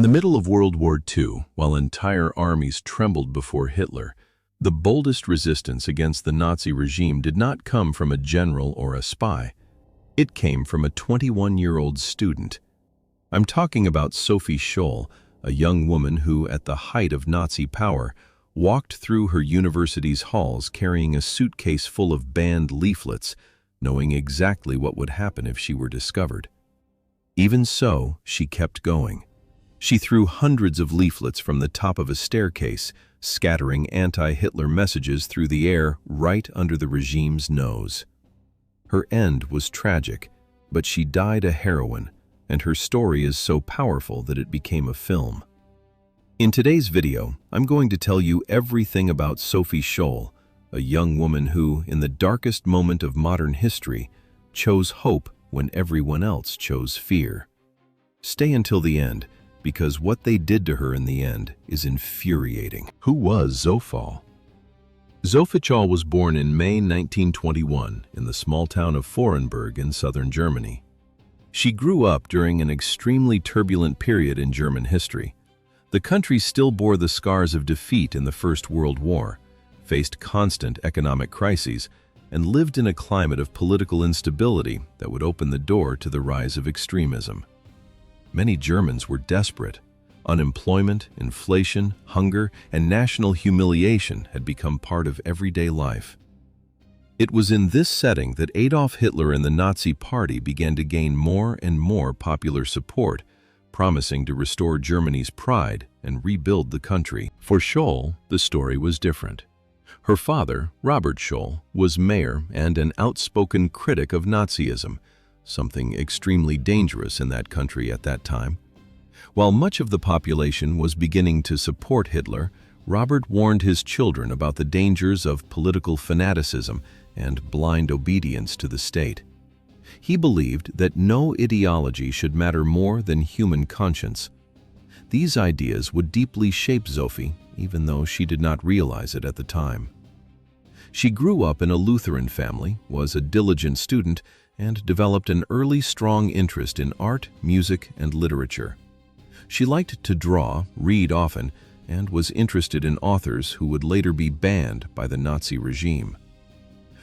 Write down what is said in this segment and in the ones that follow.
In the middle of World War II, while entire armies trembled before Hitler, the boldest resistance against the Nazi regime did not come from a general or a spy. It came from a 21-year-old student. I'm talking about Sophie Scholl, a young woman who, at the height of Nazi power, walked through her university's halls carrying a suitcase full of banned leaflets, knowing exactly what would happen if she were discovered. Even so, she kept going. She threw hundreds of leaflets from the top of a staircase, scattering anti-Hitler messages through the air right under the regime's nose. Her end was tragic, but she died a heroine, and her story is so powerful that it became a film. In today's video, I'm going to tell you everything about Sophie Scholl, a young woman who, in the darkest moment of modern history, chose hope when everyone else chose fear. Stay until the end, because what they did to her in the end is infuriating. Who was Sophie? Sophie Scholl was born in May 1921 in the small town of Vorarlberg in southern Germany. She grew up during an extremely turbulent period in German history. The country still bore the scars of defeat in the First World War, faced constant economic crises, and lived in a climate of political instability that would open the door to the rise of extremism. Many Germans were desperate. Unemployment, inflation, hunger, and national humiliation had become part of everyday life. It was in this setting that Adolf Hitler and the Nazi Party began to gain more and more popular support, promising to restore Germany's pride and rebuild the country. For Scholl, the story was different. Her father, Robert Scholl, was mayor and an outspoken critic of Nazism, something extremely dangerous in that country at that time. While much of the population was beginning to support Hitler, Robert warned his children about the dangers of political fanaticism and blind obedience to the state. He believed that no ideology should matter more than human conscience. These ideas would deeply shape Sophie, even though she did not realize it at the time. She grew up in a Lutheran family, was a diligent student, and developed an early strong interest in art, music, and literature. She liked to draw, read often, and was interested in authors who would later be banned by the Nazi regime.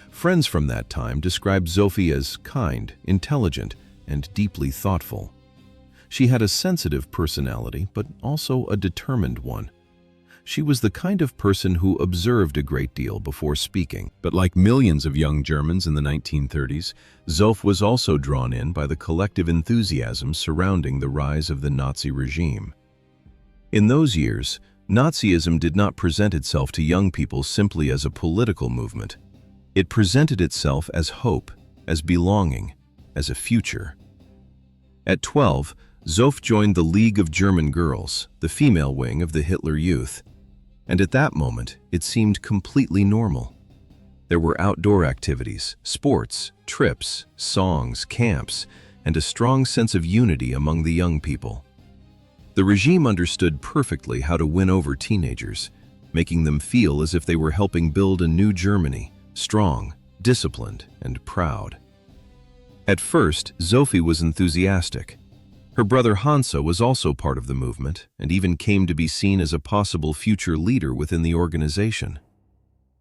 Friends from that time described Sophie as kind, intelligent, and deeply thoughtful. She had a sensitive personality, but also a determined one. She was the kind of person who observed a great deal before speaking. But like millions of young Germans in the 1930s, Sophie was also drawn in by the collective enthusiasm surrounding the rise of the Nazi regime. In those years, Nazism did not present itself to young people simply as a political movement. It presented itself as hope, as belonging, as a future. At 12, Sophie joined the League of German Girls, the female wing of the Hitler Youth. And at that moment, it seemed completely normal. There were outdoor activities, sports, trips, songs, camps, and a strong sense of unity among the young people. The regime understood perfectly how to win over teenagers, making them feel as if they were helping build a new Germany, strong, disciplined, and proud. At first, Sophie was enthusiastic. Her brother Hansa was also part of the movement and even came to be seen as a possible future leader within the organization.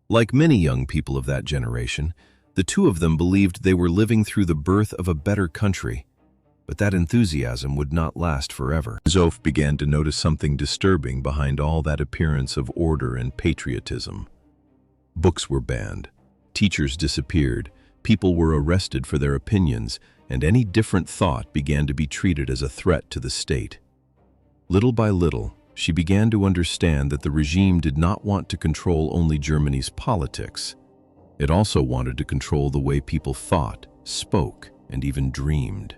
Like many young people of that generation, the two of them believed they were living through the birth of a better country, but that enthusiasm would not last forever. Sophie began to notice something disturbing behind all that appearance of order and patriotism. Books were banned, teachers disappeared, people were arrested for their opinions, and any different thought began to be treated as a threat to the state. Little by little, she began to understand that the regime did not want to control only Germany's politics. It also wanted to control the way people thought, spoke, and even dreamed.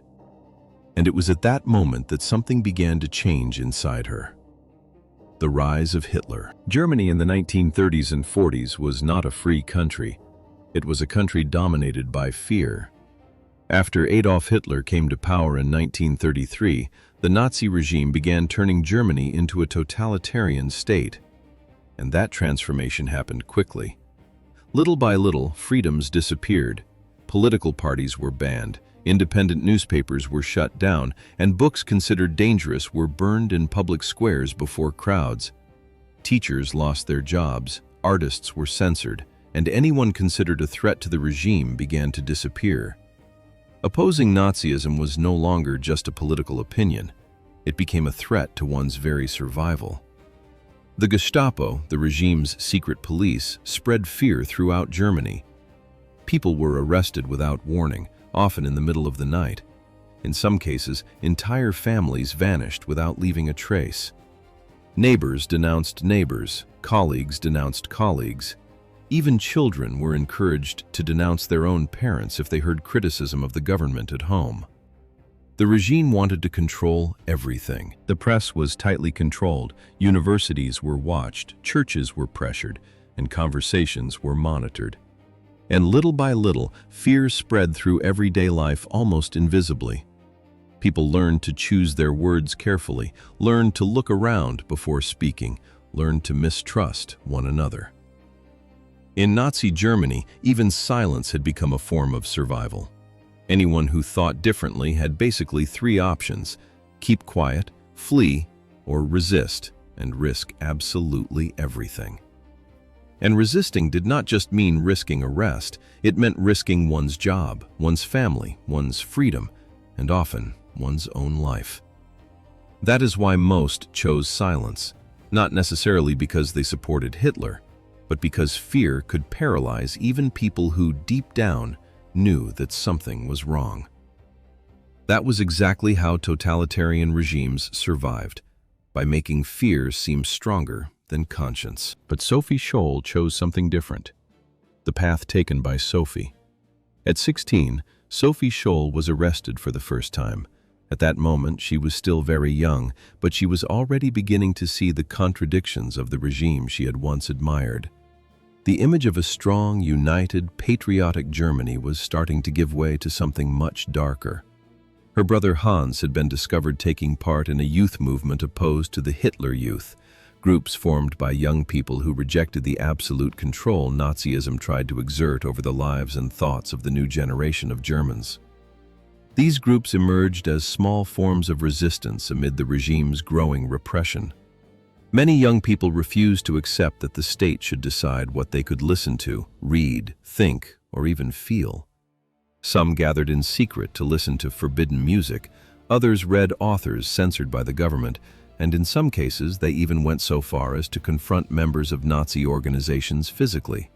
And it was at that moment that something began to change inside her. The rise of Hitler. Germany in the 1930s and 40s was not a free country. It was a country dominated by fear. After Adolf Hitler came to power in 1933, the Nazi regime began turning Germany into a totalitarian state. And that transformation happened quickly. Little by little, freedoms disappeared, political parties were banned, Independent newspapers were shut down, and books considered dangerous were burned in public squares before crowds. Teachers lost their jobs, artists were censored, and anyone considered a threat to the regime began to disappear. Opposing Nazism was no longer just a political opinion. It became a threat to one's very survival. The Gestapo, the regime's secret police, spread fear throughout Germany. People were arrested without warning, often in the middle of the night. In some cases, entire families vanished without leaving a trace. Neighbors denounced neighbors, colleagues denounced colleagues. Even children were encouraged to denounce their own parents if they heard criticism of the government at home. The regime wanted to control everything. The press was tightly controlled, universities were watched, churches were pressured, and conversations were monitored. And little by little, fear spread through everyday life almost invisibly. People learned to choose their words carefully, learned to look around before speaking, learned to mistrust one another. In Nazi Germany, even silence had become a form of survival. Anyone who thought differently had basically three options: keep quiet, flee, or resist, and risk absolutely everything. And resisting did not just mean risking arrest, it meant risking one's job, one's family, one's freedom, and often one's own life. That is why most chose silence, not necessarily because they supported Hitler, but because fear could paralyze even people who, deep down, knew that something was wrong. That was exactly how totalitarian regimes survived, by making fear seem stronger than conscience. But Sophie Scholl chose something different. The path taken by Sophie. At 16, Sophie Scholl was arrested for the first time. At that moment, she was still very young, but she was already beginning to see the contradictions of the regime she had once admired. The image of a strong, united, patriotic Germany was starting to give way to something much darker. Her brother Hans had been discovered taking part in a youth movement opposed to the Hitler Youth, groups formed by young people who rejected the absolute control Nazism tried to exert over the lives and thoughts of the new generation of Germans. These groups emerged as small forms of resistance amid the regime's growing repression. Many young people refused to accept that the state should decide what they could listen to, read, think, or even feel. Some gathered in secret to listen to forbidden music, others read authors censored by the government, and in some cases they even went so far as to confront members of Nazi organizations physically.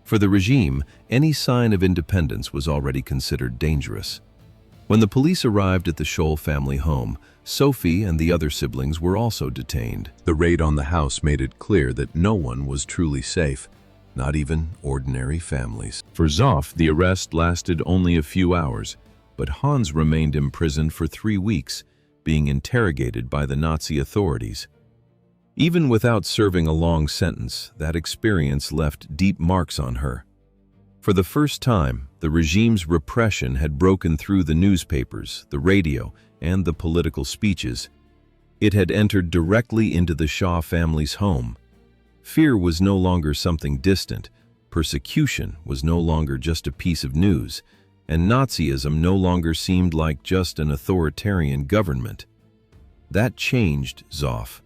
For the regime, any sign of independence was already considered dangerous. When the police arrived at the Scholl family home, Sophie and the other siblings were also detained. The raid on the house made it clear that no one was truly safe, not even ordinary families. For Zoff, the arrest lasted only a few hours, but Hans remained imprisoned for 3 weeks, being interrogated by the Nazi authorities. Even without serving a long sentence, that experience left deep marks on her. For the first time, the regime's repression had broken through the newspapers, the radio, and the political speeches. It had entered directly into the Shaw family's home. Fear was no longer something distant, persecution was no longer just a piece of news, and Nazism no longer seemed like just an authoritarian government. That changed Zoff.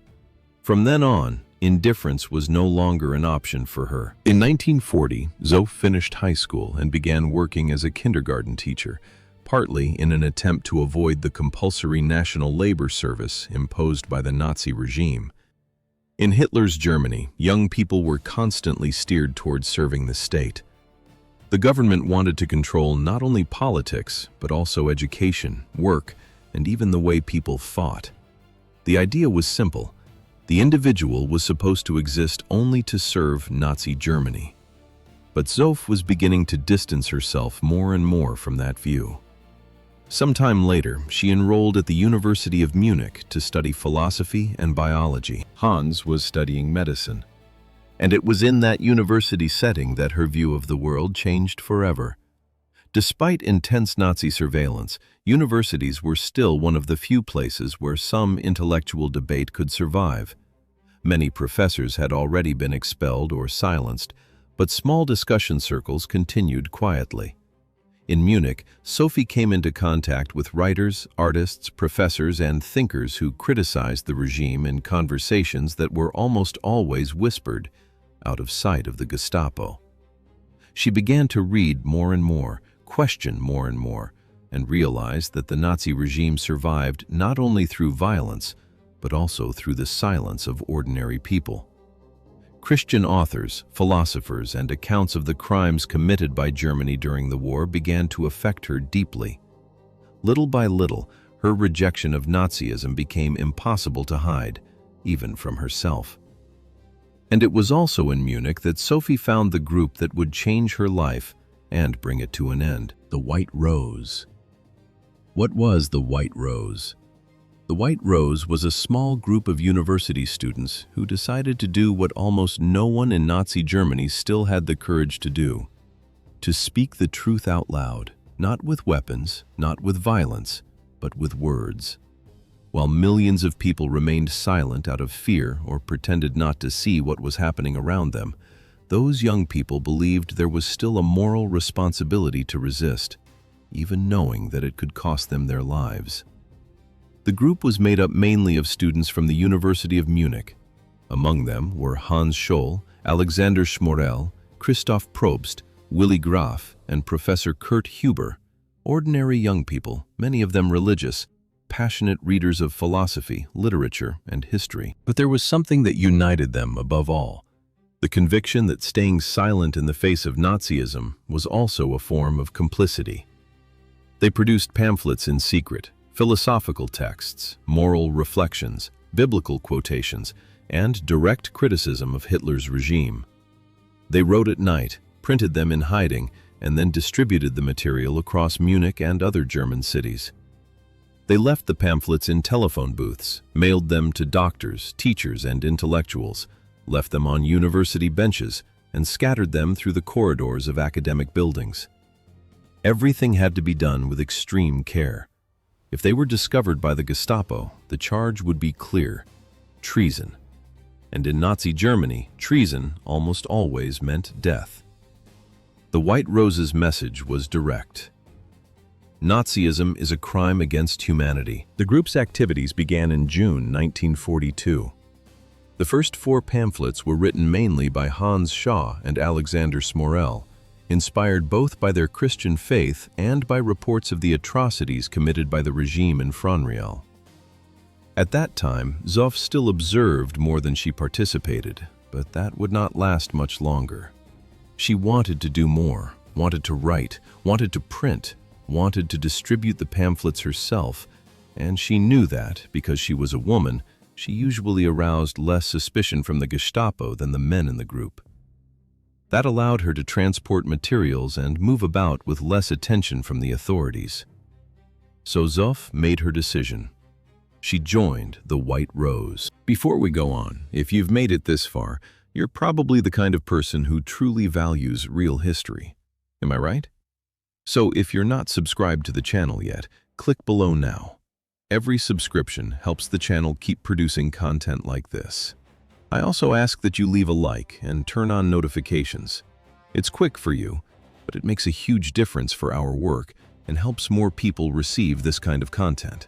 From then on, indifference was no longer an option for her. In 1940, Zoff finished high school and began working as a kindergarten teacher, partly in an attempt to avoid the compulsory national labor service imposed by the Nazi regime. In Hitler's Germany, young people were constantly steered towards serving the state. The government wanted to control not only politics, but also education, work, and even the way people thought. The idea was simple. The individual was supposed to exist only to serve Nazi Germany. But Zoff was beginning to distance herself more and more from that view. Sometime later, she enrolled at the University of Munich to study philosophy and biology. Hans was studying medicine. And it was in that university setting that her view of the world changed forever. Despite intense Nazi surveillance, universities were still one of the few places where some intellectual debate could survive. Many professors had already been expelled or silenced, but small discussion circles continued quietly. In Munich, Sophie came into contact with writers, artists, professors, and thinkers who criticized the regime in conversations that were almost always whispered, out of sight of the Gestapo. She began to read more and more, question more and more, and realized that the Nazi regime survived not only through violence, but also through the silence of ordinary people. Christian authors, philosophers, and accounts of the crimes committed by Germany during the war began to affect her deeply. Little by little, her rejection of Nazism became impossible to hide, even from herself. And it was also in Munich that Sophie found the group that would change her life and bring it to an end. The White Rose. What was the White Rose? The White Rose was a small group of university students who decided to do what almost no one in Nazi Germany still had the courage to do: to speak the truth out loud, not with weapons, not with violence, but with words. While millions of people remained silent out of fear or pretended not to see what was happening around them, those young people believed there was still a moral responsibility to resist, even knowing that it could cost them their lives. The group was made up mainly of students from the University of Munich. Among them were Hans Scholl, Alexander Schmorell, Christoph Probst, Willy Graf, and Professor Kurt Huber, ordinary young people, many of them religious, passionate readers of philosophy, literature, and history. But there was something that united them above all: the conviction that staying silent in the face of Nazism was also a form of complicity. They produced pamphlets in secret, philosophical texts, moral reflections, biblical quotations, and direct criticism of Hitler's regime. They wrote at night, printed them in hiding, and then distributed the material across Munich and other German cities. They left the pamphlets in telephone booths, mailed them to doctors, teachers, and intellectuals, left them on university benches, and scattered them through the corridors of academic buildings. Everything had to be done with extreme care. If they were discovered by the Gestapo, the charge would be clear: treason. And in Nazi Germany, treason almost always meant death. The White Rose's message was direct. Nazism is a crime against humanity. The group's activities began in June 1942. The first 4 pamphlets were written mainly by Hans Scholl and Alexander Schmorell, inspired both by their Christian faith and by reports of the atrocities committed by the regime in Frauenriel. At that time, Zoff still observed more than she participated, but that would not last much longer. She wanted to do more, wanted to write, wanted to print, wanted to distribute the pamphlets herself, and she knew that, because she was a woman, she usually aroused less suspicion from the Gestapo than the men in the group. That allowed her to transport materials and move about with less attention from the authorities. So Zoff made her decision. She joined the White Rose. Before we go on, if you've made it this far, you're probably the kind of person who truly values real history. Am I right? So if you're not subscribed to the channel yet, click below now. Every subscription helps the channel keep producing content like this. I also ask that you leave a like and turn on notifications. It's quick for you, but it makes a huge difference for our work and helps more people receive this kind of content.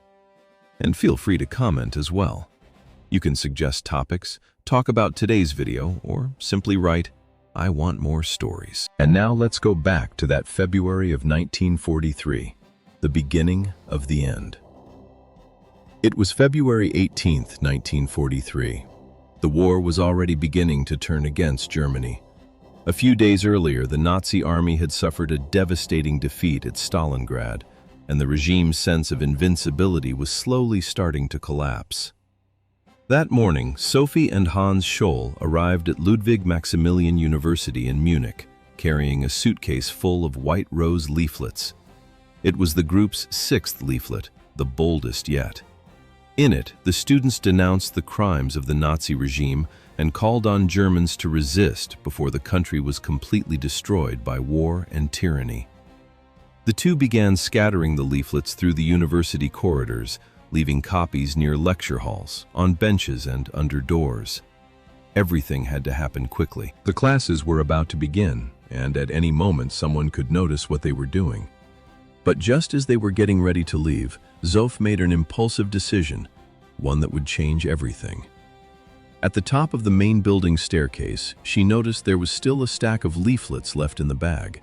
And feel free to comment as well. You can suggest topics, talk about today's video, or simply write, "I want more stories." And now let's go back to that February of 1943, the beginning of the end. It was February 18th, 1943. The war was already beginning to turn against Germany. A few days earlier, the Nazi army had suffered a devastating defeat at Stalingrad, and the regime's sense of invincibility was slowly starting to collapse. That morning, Sophie and Hans Scholl arrived at Ludwig Maximilian University in Munich, carrying a suitcase full of White Rose leaflets. It was the group's 6th leaflet, the boldest yet. In it, the students denounced the crimes of the Nazi regime and called on Germans to resist before the country was completely destroyed by war and tyranny. The two began scattering the leaflets through the university corridors, leaving copies near lecture halls, on benches, and under doors. Everything had to happen quickly. The classes were about to begin, and at any moment someone could notice what they were doing. But just as they were getting ready to leave, Sophie made an impulsive decision, one that would change everything. At the top of the main building staircase, she noticed there was still a stack of leaflets left in the bag.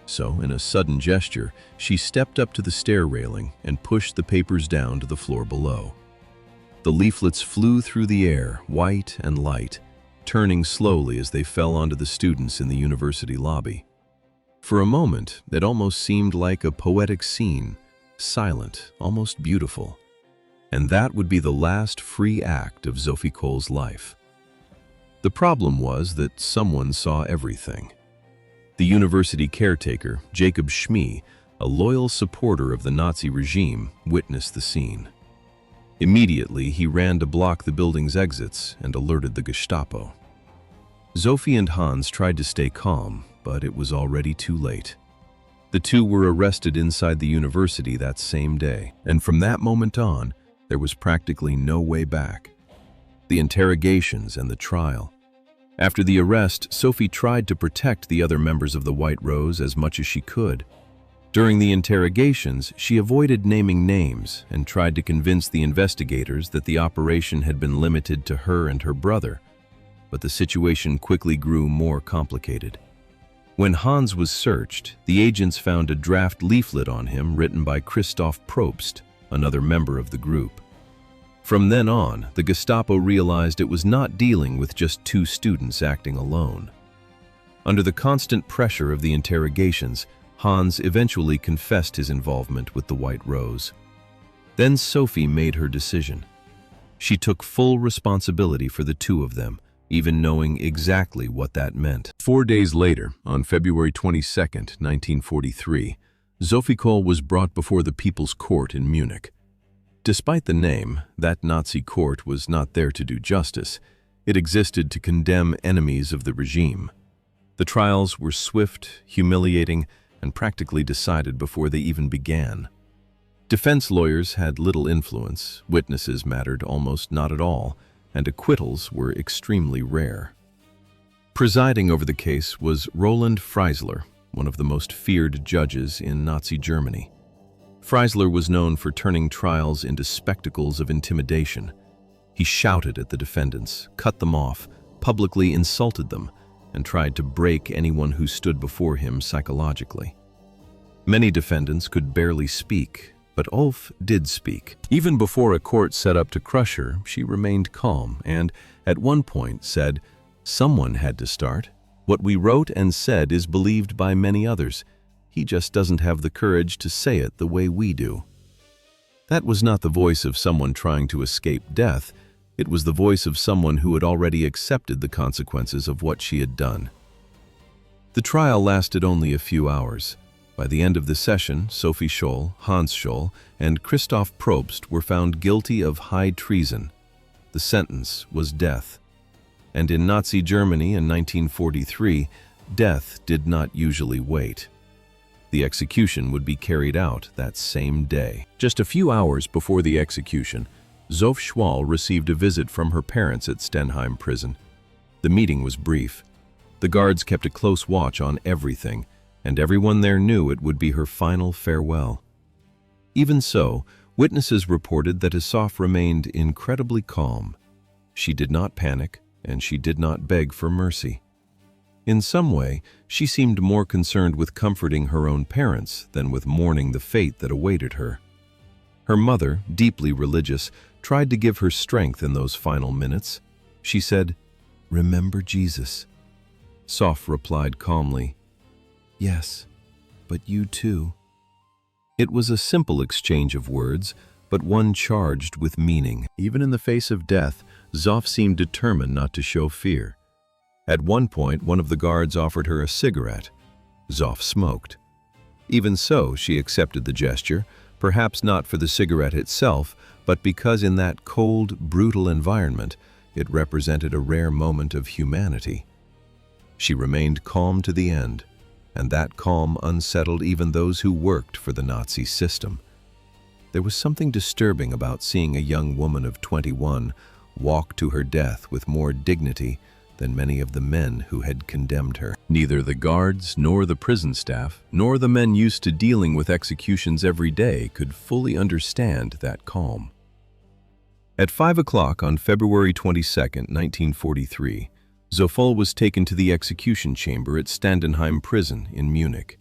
So, in a sudden gesture, she stepped up to the stair railing and pushed the papers down to the floor below. The leaflets flew through the air, white and light, turning slowly as they fell onto the students in the university lobby. For a moment, it almost seemed like a poetic scene, silent, almost beautiful. And that would be the last free act of Sophie Scholl's life. The problem was that someone saw everything. The university caretaker, Jacob Schmee, a loyal supporter of the Nazi regime, witnessed the scene. Immediately, he ran to block the building's exits and alerted the Gestapo. Sophie and Hans tried to stay calm, but it was already too late. The two were arrested inside the university that same day, and from that moment on, there was practically no way back. The interrogations and the trial. After the arrest, Sophie tried to protect the other members of the White Rose as much as she could. During the interrogations, she avoided naming names and tried to convince the investigators that the operation had been limited to her and her brother. But the situation quickly grew more complicated. When Hans was searched, the agents found a draft leaflet on him written by Christoph Probst, another member of the group. From then on, the Gestapo realized it was not dealing with just two students acting alone. Under the constant pressure of the interrogations, Hans eventually confessed his involvement with the White Rose. Then Sophie made her decision. She took full responsibility for the two of them, even knowing exactly what that meant. 4 days later, on February 22, 1943, Sophie Scholl was brought before the People's Court in Munich. Despite the name, that Nazi court was not there to do justice. It existed to condemn enemies of the regime. The trials were swift, humiliating, and practically decided before they even began. Defense lawyers had little influence, witnesses mattered almost not at all, and acquittals were extremely rare. Presiding over the case was Roland Freisler, one of the most feared judges in Nazi Germany. Freisler was known for turning trials into spectacles of intimidation. He shouted at the defendants, cut them off, publicly insulted them, and tried to break anyone who stood before him psychologically. Many defendants could barely speak, but Ulf did speak. Even before a court set up to crush her, she remained calm and, at one point, said, "Someone had to start. What we wrote and said is believed by many others. He just doesn't have the courage to say it the way we do." That was not the voice of someone trying to escape death. It was the voice of someone who had already accepted the consequences of what she had done. The trial lasted only a few hours. By the end of the session, Sophie Scholl, Hans Scholl, and Christoph Probst were found guilty of high treason. The sentence was death. And in Nazi Germany in 1943, death did not usually wait. The execution would be carried out that same day. Just a few hours before the execution, Sophie Scholl received a visit from her parents at Stenheim prison. The meeting was brief. The guards kept a close watch on everything, and everyone there knew it would be her final farewell. Even so, witnesses reported that Sophie remained incredibly calm. She did not panic, and she did not beg for mercy. In some way, she seemed more concerned with comforting her own parents than with mourning the fate that awaited her. Her mother, deeply religious, tried to give her strength in those final minutes. She said, "Remember Jesus." Sophie replied calmly, "Yes, but you too." It was a simple exchange of words, but one charged with meaning. Even in the face of death, Sophie seemed determined not to show fear. At one point, one of the guards offered her a cigarette. Sophie smoked. Even so, she accepted the gesture, perhaps not for the cigarette itself, but because in that cold, brutal environment, it represented a rare moment of humanity. She remained calm to the end, and that calm unsettled even those who worked for the Nazi system. There was something disturbing about seeing a young woman of 21 walk to her death with more dignity than many of the men who had condemned her. Neither the guards, nor the prison staff, nor the men used to dealing with executions every day could fully understand that calm. At 5 o'clock on February 22, 1943, Sophie was taken to the execution chamber at Standenheim prison in Munich.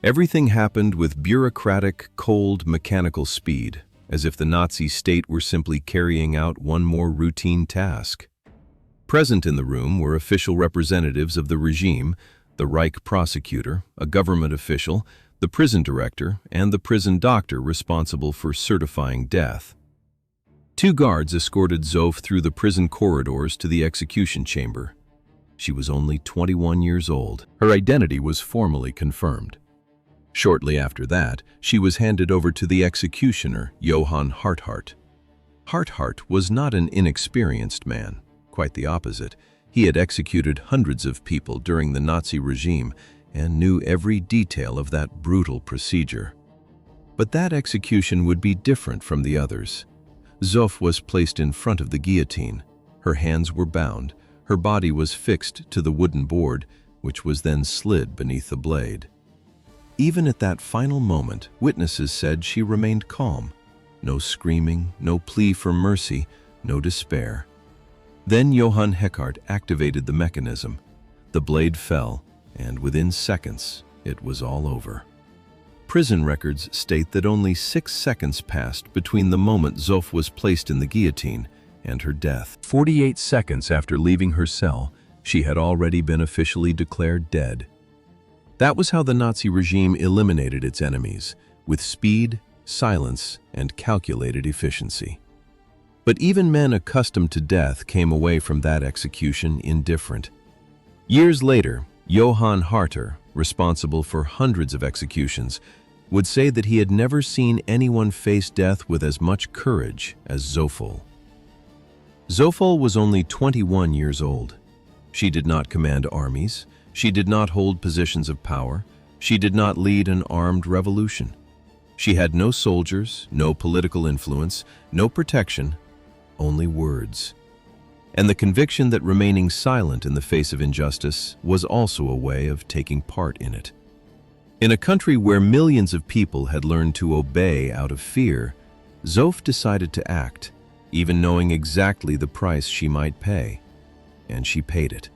Everything happened with bureaucratic, cold, mechanical speed, as if the Nazi state were simply carrying out one more routine task. Present in the room were official representatives of the regime, the Reich prosecutor, a government official, the prison director, and the prison doctor responsible for certifying death. 2 guards escorted Sophie through the prison corridors to the execution chamber. She was only 21 years old. Her identity was formally confirmed. Shortly after that, she was handed over to the executioner, Johann Harthardt. Harthardt was not an inexperienced man. Quite the opposite. He had executed hundreds of people during the Nazi regime and knew every detail of that brutal procedure. But that execution would be different from the others. Sophie was placed in front of the guillotine. Her hands were bound. Her body was fixed to the wooden board, which was then slid beneath the blade. Even at that final moment, witnesses said she remained calm. No screaming, no plea for mercy, no despair. Then Johann Harthardt activated the mechanism. The blade fell, and within seconds, it was all over. Prison records state that only 6 seconds passed between the moment Sophie was placed in the guillotine and her death. 48 seconds after leaving her cell, she had already been officially declared dead. That was how the Nazi regime eliminated its enemies, with speed, silence, and calculated efficiency. But even men accustomed to death came away from that execution indifferent. Years later, Johann Harthardt, responsible for hundreds of executions, would say that he had never seen anyone face death with as much courage as Sophie. Sophie was only 21 years old. She did not command armies. She did not hold positions of power. She did not lead an armed revolution. She had no soldiers, no political influence, no protection, only words. And the conviction that remaining silent in the face of injustice was also a way of taking part in it. In a country where millions of people had learned to obey out of fear, Sophie decided to act, even knowing exactly the price she might pay. And she paid it.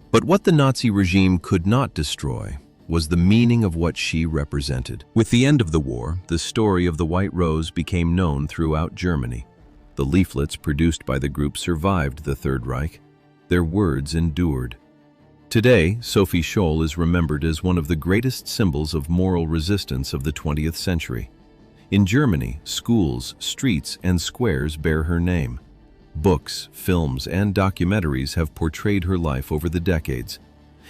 But what the Nazi regime could not destroy was the meaning of what she represented. With the end of the war, the story of the White Rose became known throughout Germany. The leaflets produced by the group survived the Third Reich. Their words endured. Today, Sophie Scholl is remembered as one of the greatest symbols of moral resistance of the 20th century. In Germany, schools, streets, and squares bear her name. Books, films, and documentaries have portrayed her life over the decades,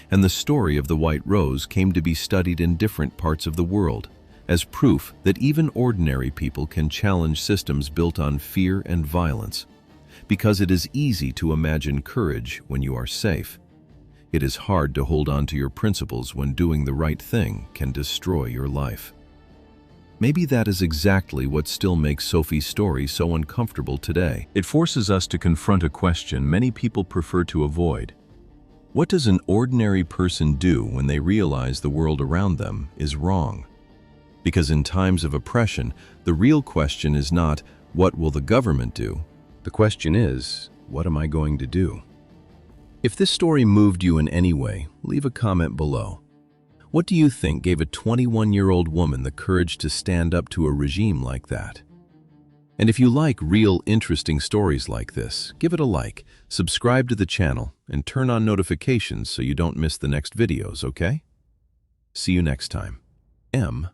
and the story of the White Rose came to be studied in different parts of the world, as proof that even ordinary people can challenge systems built on fear and violence. Because it is easy to imagine courage when you are safe. It is hard to hold on to your principles when doing the right thing can destroy your life. Maybe that is exactly what still makes Sophie's story so uncomfortable today. It forces us to confront a question many people prefer to avoid. What does an ordinary person do when they realize the world around them is wrong? Because in times of oppression, the real question is not, what will the government do? The question is, what am I going to do? If this story moved you in any way, leave a comment below. What do you think gave a 21-year-old woman the courage to stand up to a regime like that? And if you like real, interesting stories like this, give it a like, subscribe to the channel, and turn on notifications so you don't miss the next videos, okay? See you next time. M.